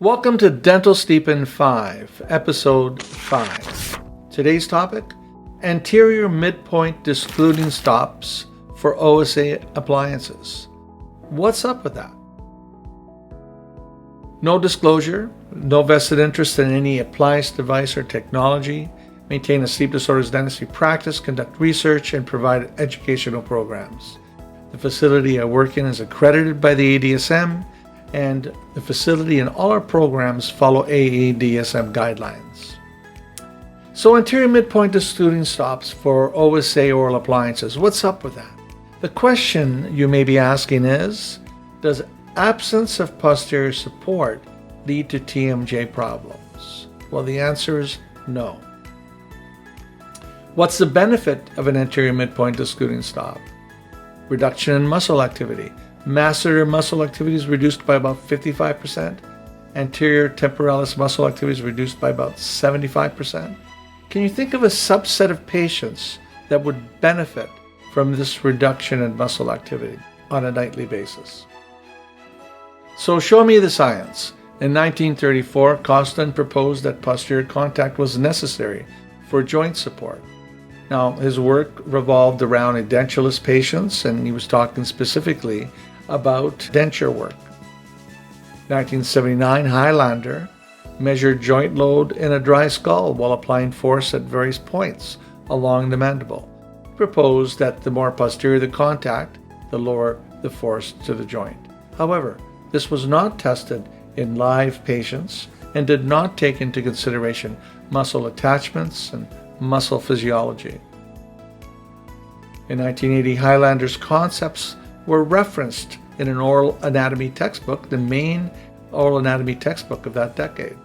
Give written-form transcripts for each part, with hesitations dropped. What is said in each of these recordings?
Welcome to Dental Sleep in 5, Episode 5. Today's topic, Anterior Midpoint Discluding Stops for OSA Appliances. What's up with that? No disclosure, no vested interest in any appliance, device, or technology, maintain a sleep disorders dentistry practice, conduct research, and provide educational programs. The facility I work in is accredited by the ADSM, and the facility and all our programs follow AADSM guidelines. So anterior midpoint discluding stops for OSA oral appliances, what's up with that? The question you may be asking is, does absence of posterior support lead to TMJ problems? Well, the answer is no. What's the benefit of an anterior midpoint discluding stop? Reduction in muscle activity. Masseter muscle activity is reduced by about 55%. Anterior temporalis muscle activity is reduced by about 75%. Can you think of a subset of patients that would benefit from this reduction in muscle activity on a nightly basis? So show me the science. In 1934, Costin proposed that posterior contact was necessary for joint support. Now, his work revolved around edentulous patients, and he was talking specifically about denture work. 1979, Highlander measured joint load in a dry skull while applying force at various points along the mandible. He proposed that the more posterior the contact, the lower the force to the joint. However, this was not tested in live patients and did not take into consideration muscle attachments and muscle physiology. In 1980, Highlander's concepts were referenced in an oral anatomy textbook, the main oral anatomy textbook of that decade.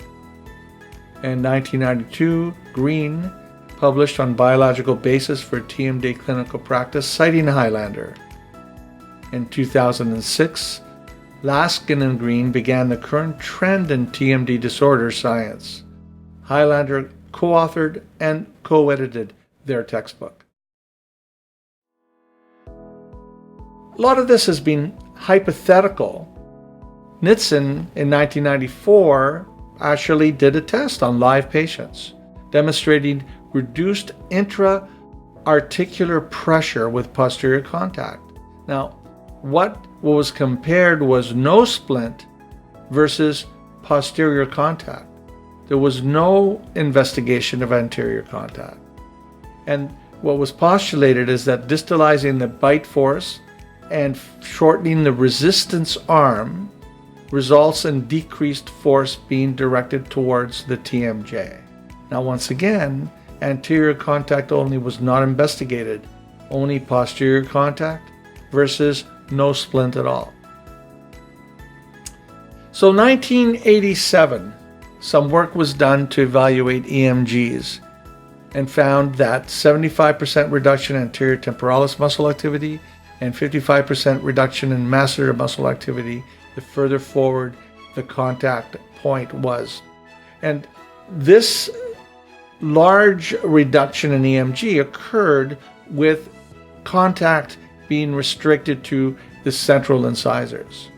In 1992, Green published on biological basis for TMD clinical practice, citing Highlander. In 2006, Laskin and Green began the current trend in TMD disorder science. Highlander co-authored and co-edited their textbook. A lot of this has been hypothetical. Nitzen in 1994 actually did a test on live patients, demonstrating reduced intra-articular pressure with posterior contact. Now, what was compared was no splint versus posterior contact. There was no investigation of anterior contact. And what was postulated is that distalizing the bite force and shortening the resistance arm results in decreased force being directed towards the TMJ. Now, once again, anterior contact only was not investigated, only posterior contact versus no splint at all. So 1987, some work was done to evaluate EMGs and found that 75% reduction in anterior temporalis muscle activity and 55% reduction in masseter muscle activity the further forward the contact point was. And this large reduction in EMG occurred with contact being restricted to the central incisors.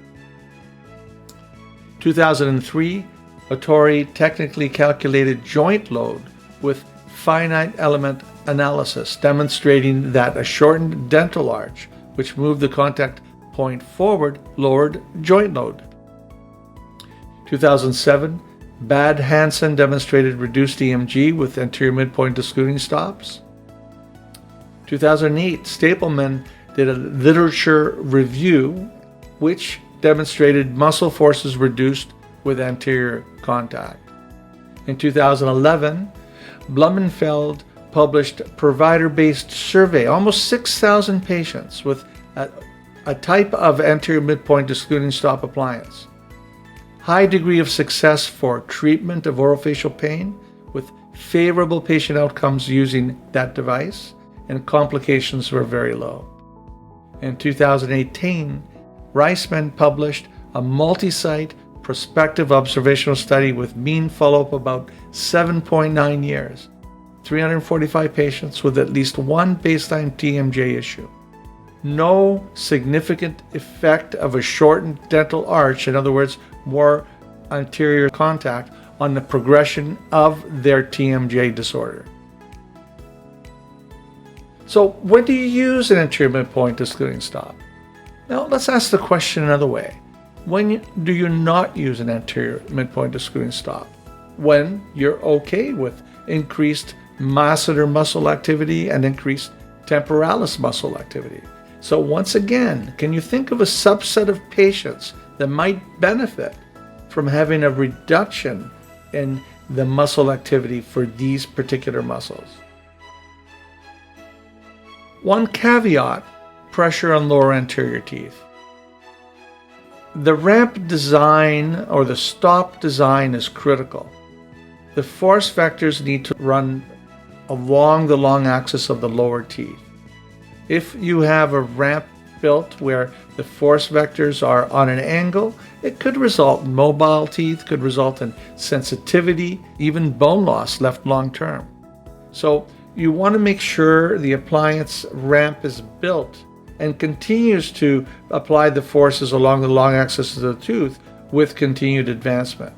2003, Ottori technically calculated joint load with finite element analysis, demonstrating that a shortened dental arch, which moved the contact point forward, lowered joint load. 2007, Bad Hansen demonstrated reduced EMG with anterior midpoint discluding stops. 2008, Stapleman did a literature review which demonstrated muscle forces reduced with anterior contact. In 2011, Blumenfeld published provider-based survey, almost 6,000 patients with a type of anterior midpoint discluding stop appliance. High degree of success for treatment of orofacial pain with favorable patient outcomes using that device, and complications were very low. In 2018, Reisman published a multi-site prospective observational study with mean follow-up about 7.9 years, 345 patients with at least one baseline TMJ issue. No significant effect of a shortened dental arch, in other words, more anterior contact on the progression of their TMJ disorder. So when do you use an anterior midpoint discluding stop? Now let's ask the question another way. When do you not use an anterior midpoint discluding stop? When you're okay with increased masseter muscle activity and increased temporalis muscle activity. So once again, can you think of a subset of patients that might benefit from having a reduction in the muscle activity for these particular muscles? One caveat: pressure on lower anterior teeth. The ramp design or the stop design is critical. The force vectors need to run along the long axis of the lower teeth. If you have a ramp built where the force vectors are on an angle, it could result in mobile teeth, could result in sensitivity, even bone loss left long term. So you want to make sure the appliance ramp is built and continues to apply the forces along the long axis of the tooth with continued advancement.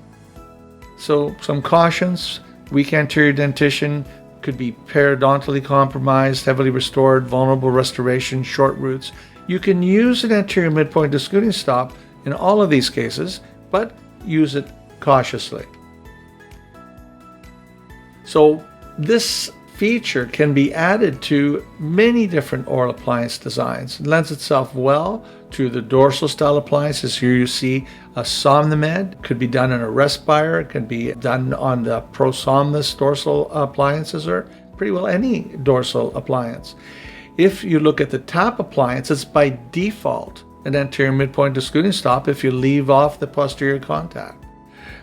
So some cautions: weak anterior dentition, could be periodontally compromised, heavily restored, vulnerable restoration, short roots. You can use an anterior midpoint discluding stop in all of these cases, but use it cautiously. So this feature can be added to many different oral appliance designs. It lends itself well to the dorsal style appliances. Here you see a Somnomed. Could be done in a Respire. It can be done on the ProSomnus dorsal appliances, or pretty well any dorsal appliance. If you look at the TAP appliance, it's by default an anterior midpoint discluding stop if you leave off the posterior contact.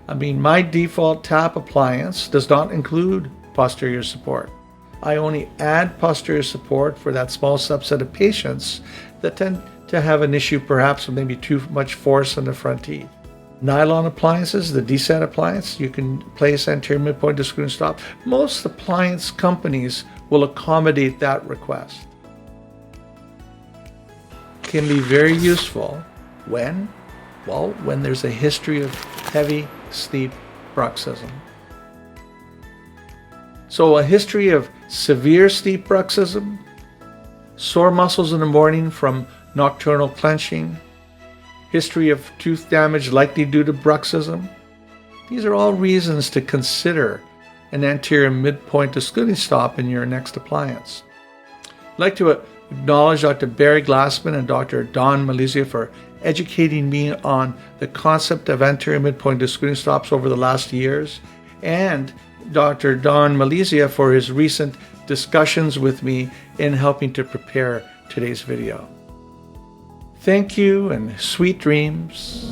I mean, my default TAP appliance does not include posterior support. I only add posterior support for that small subset of patients that tend to have an issue perhaps with maybe too much force on the front teeth. Nylon appliances, the DSET appliance, you can place anterior midpoint discluding stop. Most appliance companies will accommodate that request. Can be very useful when there's a history of heavy sleep bruxism. So a history of severe sleep bruxism, sore muscles in the morning from nocturnal clenching, history of tooth damage likely due to bruxism. These are all reasons to consider an anterior midpoint discluding stop in your next appliance. I'd like to acknowledge Dr. Barry Glassman and Dr. Don Malizia for educating me on the concept of anterior midpoint discluding stops over the last years, and Dr. Don Malizia for his recent discussions with me in helping to prepare today's video. Thank you and sweet dreams.